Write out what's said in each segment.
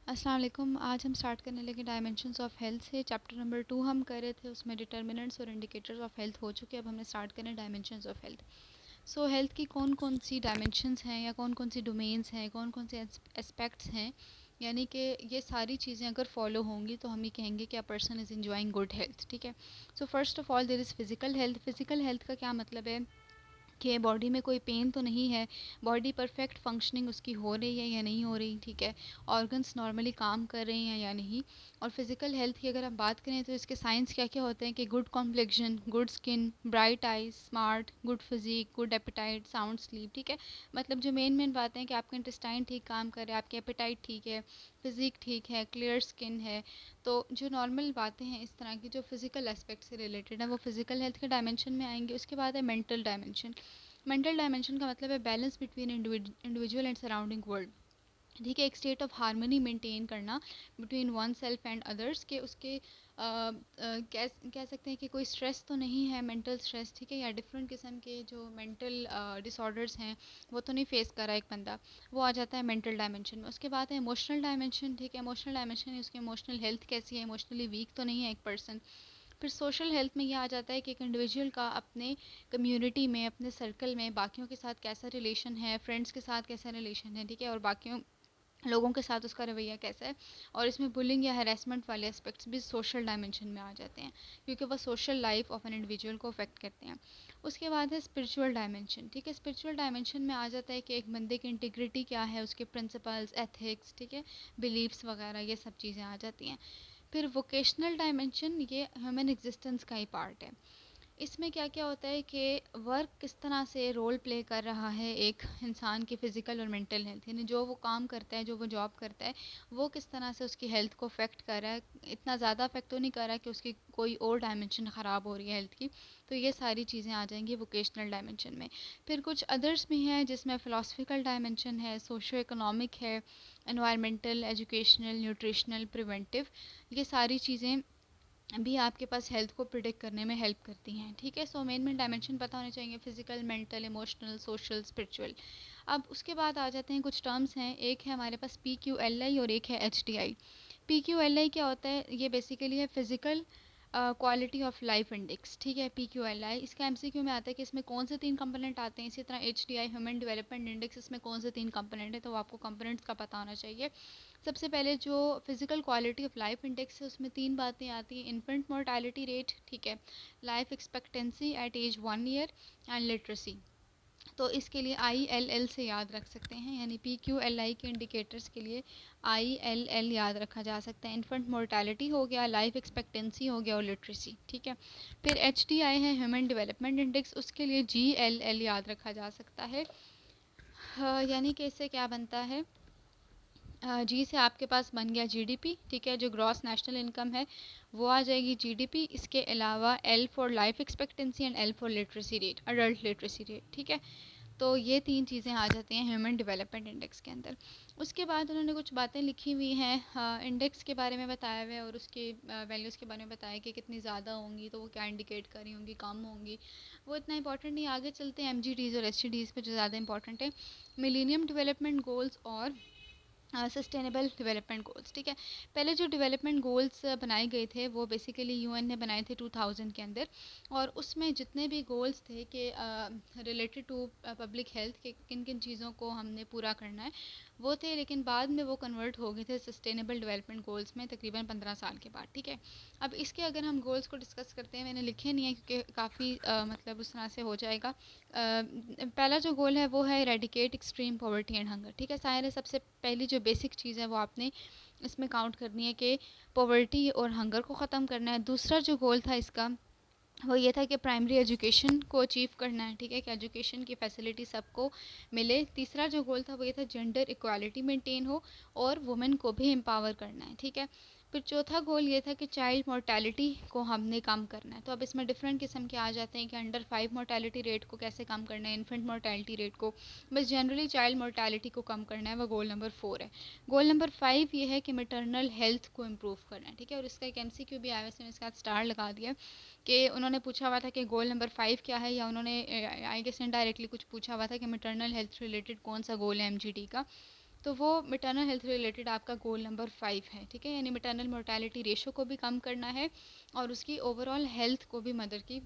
अस्सलाम वालेकुम। आज हम स्टार्ट करने लगे डायमेंशंस ऑफ हेल्थ से। चैप्टर नंबर 2 हम कर रहे थे, उसमें डिटर्मिनेंट्स और इंडिकेटर्स ऑफ हेल्थ हो चुके। अब हमने स्टार्ट करना है dimensions of health. So health की कौन कौन सी डायमेंशंस हैं या कौन कौन सी डोमेन्स हैं, कौन कौन से एस्पेक्ट्स हैं, यानी कि ये सारी चीज़ें अगर फॉलो होंगी तो हम ये कहेंगे कि a person is enjoying good health. ठीक है। So first of all there is physical health. Physical health का क्या मतलब है कि बॉडी में कोई पेन तो नहीं है, बॉडी परफेक्ट फंक्शनिंग उसकी हो रही है या नहीं हो रही। ठीक है। ऑर्गन्स नॉर्मली काम कर रहे हैं या नहीं। और फिज़िकल हेल्थ की अगर हम बात करें तो इसके साइंस क्या क्या होते हैं कि good complexion, good skin, bright eyes, smart, good physique, good appetite, sound sleep. ठीक है। मतलब जो मेन मेन बातें हैं कि आपका इंटेस्टाइन ठीक काम कर रहा है, आपकी एपेटाइट ठीक है, फिजिक ठीक है, क्लियर स्किन है। तो जो नॉर्मल बातें हैं इस तरह की जो फिज़िकल एस्पेक्ट से रिलेटेड है वो फिज़िकल हेल्थ के डायमेंशन में आएंगे। उसके बाद है मेंटल डायमेंशन। मेंटल डायमेंशन का मतलब है balance between individual and surrounding world. ठीक है। एक स्टेट ऑफ हार्मनी मेंटेन करना between one self and others के उसके कह सकते हैं कि कोई स्ट्रेस तो नहीं है, मेंटल स्ट्रेस। ठीक है। या डिफरेंट किस्म के जो मेंटल डिसऑर्डर्स हैं वो तो नहीं फेस कर रहा एक बंदा, वो आ जाता है मेंटल डायमेंशन में। उसके बाद है इमोशनल डायमेंशन। ठीक है। इमोशनल डायमेंशन उसकी इमोशनल हेल्थ कैसी है, इमोशनली वीक तो नहीं है एक पर्सन। फिर सोशल हेल्थ में ये आ जाता है कि एक इंडिविजुअल का अपने कम्युनिटी में, अपने सर्कल में बाकियों के साथ कैसा रिलेशन है, फ्रेंड्स के साथ कैसा रिलेशन है। ठीक है। और बाकियों लोगों के साथ उसका रवैया कैसा है। और इसमें बुलिंग या हैरेसमेंट वाले एस्पेक्ट्स भी सोशल डायमेंशन में आ जाते हैं, क्योंकि वह social life of an individual को अफेक्ट करते हैं। उसके बाद है स्पिरिचुअल डायमेंशन। ठीक है। स्पिरिचुअल डायमेंशन में आ जाता है कि एक बंदे की इंटीग्रिटी क्या है, उसके प्रिंसिपल्स, एथिक्स, ठीक है, बिलीव्स वगैरह, ये सब चीज़ें आ जाती हैं। फिर वोकेशनल डायमेंशन, ये ह्यूमन एग्जिस्टेंस का ही पार्ट है। इसमें क्या क्या होता है कि वर्क किस तरह से रोल प्ले कर रहा है एक इंसान की फ़िज़िकल और मेंटल हेल्थ, यानी जो वो काम करता है, जो वो जॉब करता है, वो किस तरह से उसकी हेल्थ को अफेक्ट कर रहा है। इतना ज़्यादा अफेक्ट तो नहीं कर रहा है कि उसकी कोई और डायमेंशन ख़राब हो रही है हेल्थ की। तो ये सारी चीज़ें आ जाएंगी वोकेशनल डायमेंशन में। फिर कुछ अदर्स भी हैं जिसमें फ़िलासफ़िकल डायमेंशन है, सोशो इकोनॉमिक है, एनवायरमेंटल, एजुकेशनल, न्यूट्रिशनल, प्रिवेंटिव। ये सारी चीज़ें भी आपके पास हेल्थ को प्रिडिक्ट करने में हेल्प करती हैं। ठीक है। सो मेन मेन डायमेंशन पता होने चाहिए, physical, mental, emotional, social, spiritual. अब उसके बाद आ जाते हैं कुछ टर्म्स हैं। एक है हमारे पास PQLI और एक है HDI। PQLI क्या होता है, ये बेसिकली है physical quality of life index. ठीक है। PQLI इसका MCQ में आता है कि इसमें कौन से 3 कंपोनेंट आते हैं। इसी तरह HDI ह्यूमन डेवलपमेंट इंडेक्स, इसमें कौन से 3 कंपोनेंट है, तो आपको कंपोनेंट्स का पता होना चाहिए। सबसे पहले जो physical quality of life index है उसमें 3 बातें आती हैं। इन्फेंट मोर्टालिटी रेट, ठीक है, life expectancy at age 1 year and literacy. तो इसके लिए ILL से याद रख सकते हैं, यानी PQLI के इंडिकेटर्स के लिए ILL याद रखा जा सकता है। इन्फेंट मोर्टालिटी हो गया, लाइफ एक्सपेक्टेंसी हो गया और लिटरेसी। ठीक है। फिर HDI है ह्यूमन डेवलपमेंट इंडेक्स, उसके लिए GLL याद रखा जा सकता है। यानी कि इससे क्या बनता है, जी से आपके पास बन गया GDP। ठीक है। जो ग्रॉस नेशनल इनकम है वो आ जाएगी GDP। इसके अलावा L for life expectancy and L for literacy rate, adult literacy rate. ठीक है। तो ये 3 चीज़ें आ जाती हैं ह्यूमन डेवलपमेंट इंडेक्स के अंदर। उसके बाद उन्होंने कुछ बातें लिखी हुई हैं, इंडेक्स के बारे में बताया हुआ है और उसके वैल्यूज़ के बारे में बताया कि कितनी ज़्यादा होंगी तो वो क्या इंडिकेट कर रही होंगी, कम होंगी। वो इतना इंपॉर्टेंट नहीं। आगे चलते हैं MGDs और SGDs पे, जो ज़्यादा इंपॉर्टेंट है, मिलीनियम डेवलपमेंट गोल्स और सस्टेनेबल डेवलपमेंट गोल्स। ठीक है। पहले जो डेवलपमेंट गोल्स बनाए गए थे वो बेसिकली UN ने बनाए थे 2000 के अंदर। और उसमें जितने भी गोल्स थे कि रिलेटेड टू पब्लिक हेल्थ के किन किन चीज़ों को हमने पूरा करना है वो थे, लेकिन बाद में वो कन्वर्ट हो गए थे सस्टेनेबल डेवलपमेंट गोल्स में तकरीबन 15 साल के बाद। ठीक है। अब इसके अगर हम गोल्स को डिस्कस करते हैं, मैंने लिखे नहीं है क्योंकि काफ़ी मतलब उस तरह से हो जाएगा। पहला जो गोल है वो है eradicate extreme poverty and hunger. ठीक है। सारे सबसे पहली जो बेसिक चीज़ है वो आपने इसमें काउंट करनी है कि पॉवर्टी और हंगर को ख़त्म करना है। दूसरा जो गोल था इसका वो ये था कि प्राइमरी एजुकेशन को अचीव करना है। ठीक है। कि एजुकेशन की फैसिलिटी सबको मिले। तीसरा जो गोल था वो ये था जेंडर इक्वालिटी मेंटेन हो और वुमेन को भी एम्पावर करना है। ठीक है। फिर चौथा गोल ये था कि चाइल्ड मोर्टेलिटी को हमने कम करना है। तो अब इसमें डिफरेंट किस्म के आ जाते हैं कि अंडर 5 मोर्टेलिटी रेट को कैसे कम करना है, इन्फेंट मोर्टेलिटी रेट को, बस जनरली चाइल्ड मोर्टेलिटी को कम करना है, वो गोल नंबर 4 है। गोल नंबर 5 ये है कि मैटरनल हेल्थ को इम्प्रूव करना है। ठीक है। और इसका एक MCQ भी आया, इसमें इसका स्टार लगा दिया कि उन्होंने पूछा हुआ था कि गोल नंबर 5 क्या है, या उन्होंने आई गेस इनडायरेक्टली कुछ पूछा हुआ था कि मैटरनल हेल्थ रिलेटेड कौन सा गोल है MGD का। तो वो मैटरनल हेल्थ रिलेटेड आपका गोल नंबर 5 है, ठीक है। यानी मैटरनल मोर्टेलिटी रेशो को भी कम करना है और उसकी ओवरऑल हेल्थ को भी मदर की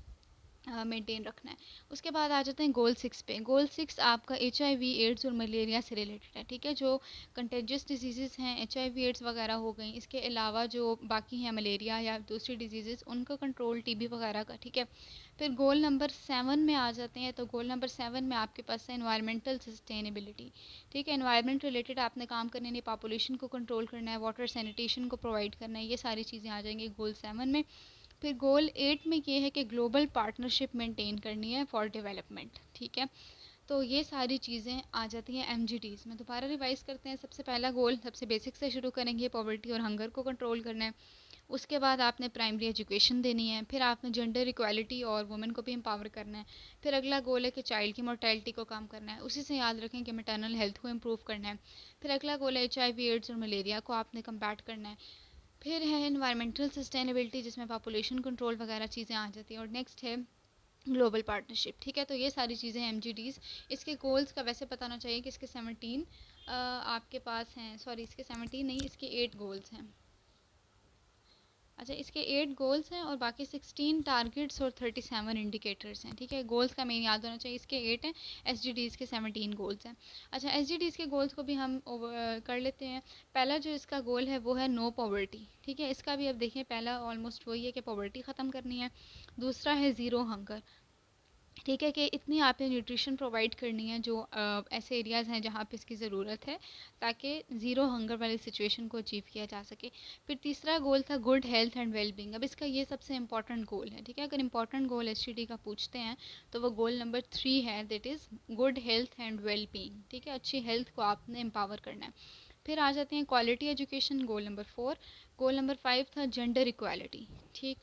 मेंटेन रखना है। उसके बाद आ जाते हैं गोल 6 पे। गोल 6 आपका HIV, एड्स और मलेरिया से रिलेटेड है, ठीक है। जो कंटेजियस डिजीज़ हैं, HIV, एड्स वगैरह हो गई, इसके अलावा जो बाकी हैं मलेरिया या दूसरी डिजीज़, उनका कंट्रोल, TB वगैरह का, ठीक है। फिर गोल नंबर 7 में आ जाते हैं। तो गोल नंबर 7 में आपके पास है एनवायरमेंटल सस्टेनेबिलिटी, ठीक है। एनवायरमेंट रिलेटेड आपने काम करने नहीं, पॉपुलेशन को कंट्रोल करना है, वाटर सैनिटेशन को प्रोवाइड करना है, ये सारी चीज़ें आ जाएंगी गोल 7 में। फिर गोल 8 में ये है कि ग्लोबल पार्टनरशिप मेंटेन करनी है फॉर डेवलपमेंट, ठीक है। तो ये सारी चीज़ें आ जाती हैं MGTs में। दोबारा रिवाइज करते हैं। सबसे पहला गोल, सबसे बेसिक से शुरू करेंगे, पॉवर्टी और हंगर को कंट्रोल करना है। उसके बाद आपने प्राइमरी एजुकेशन देनी है। फिर आपने जेंडर इक्वालिटी और वुमेन को भी एम्पावर करना है। फिर अगला गोल है कि चाइल्ड की मोर्टेलिटी को कम करना है। उसी से याद रखें कि मैटरनल हेल्थ को इम्प्रूव करना है। फिर अगला गोल है HIV, एड्स और मलेरिया को आपने कम्बैट करना है। फिर है एनवायरमेंटल सस्टेनेबिलिटी, जिसमें पॉपुलेशन कंट्रोल वगैरह चीज़ें आ जाती हैं। और नेक्स्ट है ग्लोबल पार्टनरशिप, ठीक है। तो ये सारी चीज़ें MGTs। इसके गोल्स का वैसे पता होना चाहिए कि इसके 17 आपके पास हैं, सॉरी इसके 17 नहीं, इसके 8 गोल्स हैं। अच्छा, इसके 8 गोल्स हैं और बाकी 16 टारगेट्स और 37 इंडिकेटर्स हैं, ठीक है। गोल्स का मेन याद होना चाहिए, इसके 8 हैं, SDGs के 17 गोल्स हैं। अच्छा, SDGs के गोल्स को भी हम कर लेते हैं। पहला जो इसका गोल है वो है नो पॉवर्टी, ठीक है। इसका भी अब देखें, पहला ऑलमोस्ट वही है कि पॉवर्टी ख़त्म करनी है। दूसरा है ज़ीरो हंगर, ठीक है, कि इतनी आपने न्यूट्रिशन प्रोवाइड करनी है जो ऐसे एरियाज़ हैं जहाँ पे इसकी ज़रूरत है, ताकि ज़ीरो हंगर वाली सिचुएशन को अचीव किया जा सके। फिर तीसरा गोल था गुड हेल्थ एंड वेलबींग। अब इसका ये सबसे इंपॉर्टेंट गोल है, ठीक है। अगर इंपॉर्टेंट गोल STD का पूछते हैं तो वो गोल नंबर 3 है, that is good health and wellbeing, ठीक है। अच्छी हेल्थ को आपने एम्पावर करना है। फिर आ जाते हैं quality education, goal number 4। Goal number 5 था जेंडर इक्वालिटी, ठीक।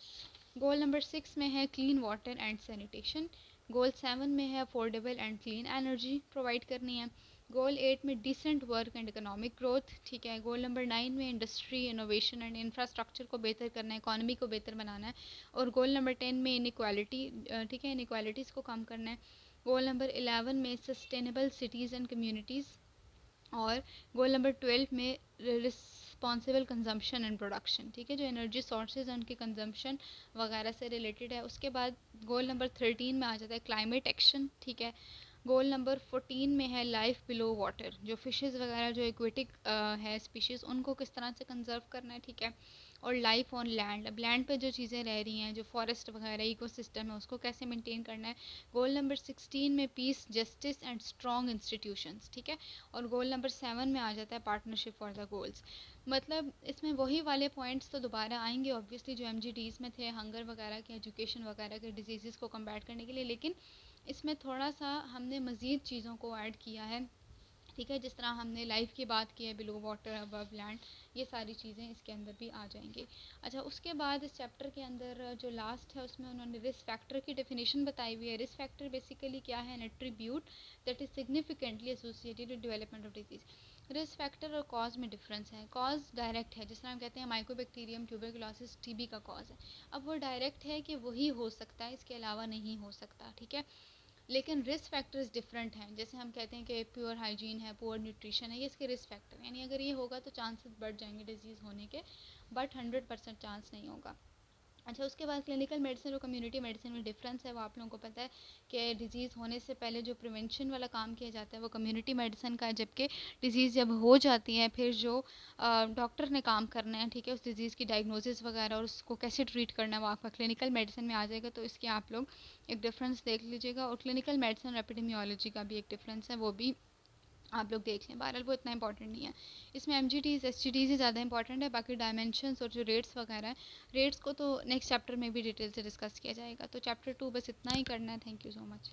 गोल नंबर 6 में है clean water and sanitation. Goal 7 में है affordable and clean energy provide करनी है। गोल 8 में decent work and economic growth, ठीक है। गोल नंबर 9 में इंडस्ट्री, इनोवेशन एंड इंफ्रास्ट्रक्चर को बेहतर करना है, इकॉनमी को बेहतर बनाना है। और गोल नंबर 10 में इनइक्वालिटी, ठीक है, इनइक्वालिटीज़ को कम करना है। गोल नंबर 11 में सस्टेनेबल सिटीज़ एंड कम्युनिटीज़। और गोल नंबर 12 में रिस्पॉन्सिबल कंजम्पशन एंड प्रोडक्शन, ठीक है, जो एनर्जी सोर्सेज हैं उनके कंजम्पशन वगैरह से रिलेटेड है। उसके बाद गोल नंबर 13 में आ जाता है क्लाइमेट एक्शन, ठीक है। गोल नंबर 14 में है लाइफ बिलो वाटर, जो फिशेज़ वगैरह जो एक्वेटिक है स्पीशीज़, उनको किस तरह से कंजर्व करना है, ठीक है। और लाइफ ऑन लैंड, अब लैंड पे जो चीज़ें रह रही हैं, जो फॉरेस्ट वगैरह इकोसिस्टम है, उसको कैसे मेंटेन करना है। गोल नंबर 16 में peace, justice and strong institutions, ठीक है। और गोल नंबर 7 में आ जाता है पार्टनरशिप फॉर द गोल्स। मतलब इसमें वही वाले पॉइंट्स तो दोबारा आएंगे ऑब्वियसली जो MGTs में थे, हंगर वगैरह के, एजुकेशन वगैरह के, डिजीज़ को कम्बैट करने के लिए, लेकिन इसमें थोड़ा सा हमने मज़ीद चीज़ों को ऐड किया है, ठीक है। जिस तरह हमने लाइफ की बात की है, बिलो वाटर अबव लैंड, ये सारी चीज़ें इसके अंदर भी आ जाएंगी। अच्छा, उसके बाद इस चैप्टर के अंदर जो लास्ट है उसमें उन्होंने रिस्क फैक्टर की डेफिनेशन बताई हुई है। रिस्क फैक्टर बेसिकली क्या है, N attribute that is significantly associated with development of disease. Risk factor और कॉज में डिफरेंस है। कॉज डायरेक्ट है, जिस तरह हम कहते हैं माइकोबैक्टीरियम ट्यूबरकुलोसिस TB का कॉज है। अब वो डायरेक्ट है कि वही हो सकता है, इसके अलावा नहीं हो सकता, ठीक है। लेकिन रिस्क फैक्टर्स डिफरेंट हैं। जैसे हम कहते हैं कि प्योर हाइजीन है, पुअर न्यूट्रिशन है, ये इसके रिस्क फैक्टर, यानी अगर ये होगा तो चांसेस बढ़ जाएंगे डिजीज़ होने के, बट 100% चांस नहीं होगा। अच्छा, उसके बाद क्लिनिकल मेडिसिन और कम्युनिटी मेडिसिन में डिफरेंस है, वो आप लोगों को पता है कि डिजीज़ होने से पहले जो प्रिवेंशन वाला काम किया जाता है वो कम्युनिटी मेडिसिन का है, जबकि डिजीज़ जब हो जाती है फिर जो डॉक्टर ने काम करना है, ठीक है, उस डिज़ीज़ की डायग्नोसिस वगैरह और उसको कैसे ट्रीट करना है वो आपका क्लिनिकल मेडिसिन में आ जाएगा। तो इसके आप लोग एक डिफरेंस देख लीजिएगा। और क्लिनिकल मेडिसिन और एपिडेमियोलॉजी का भी एक डिफरेंस है, वो भी आप लोग देख लें। बहरहाल वो इतना इंपॉर्टेंट नहीं है। इसमें MGTs SGTs ही ज़्यादा इंपॉर्टेंट है, बाकी डायमेंशंस और जो रेट्स वगैरह हैं, रेट्स को तो नेक्स्ट चैप्टर में भी डिटेल से डिस्कस किया जाएगा। तो चैप्टर 2 बस इतना ही करना है। Thank you so much.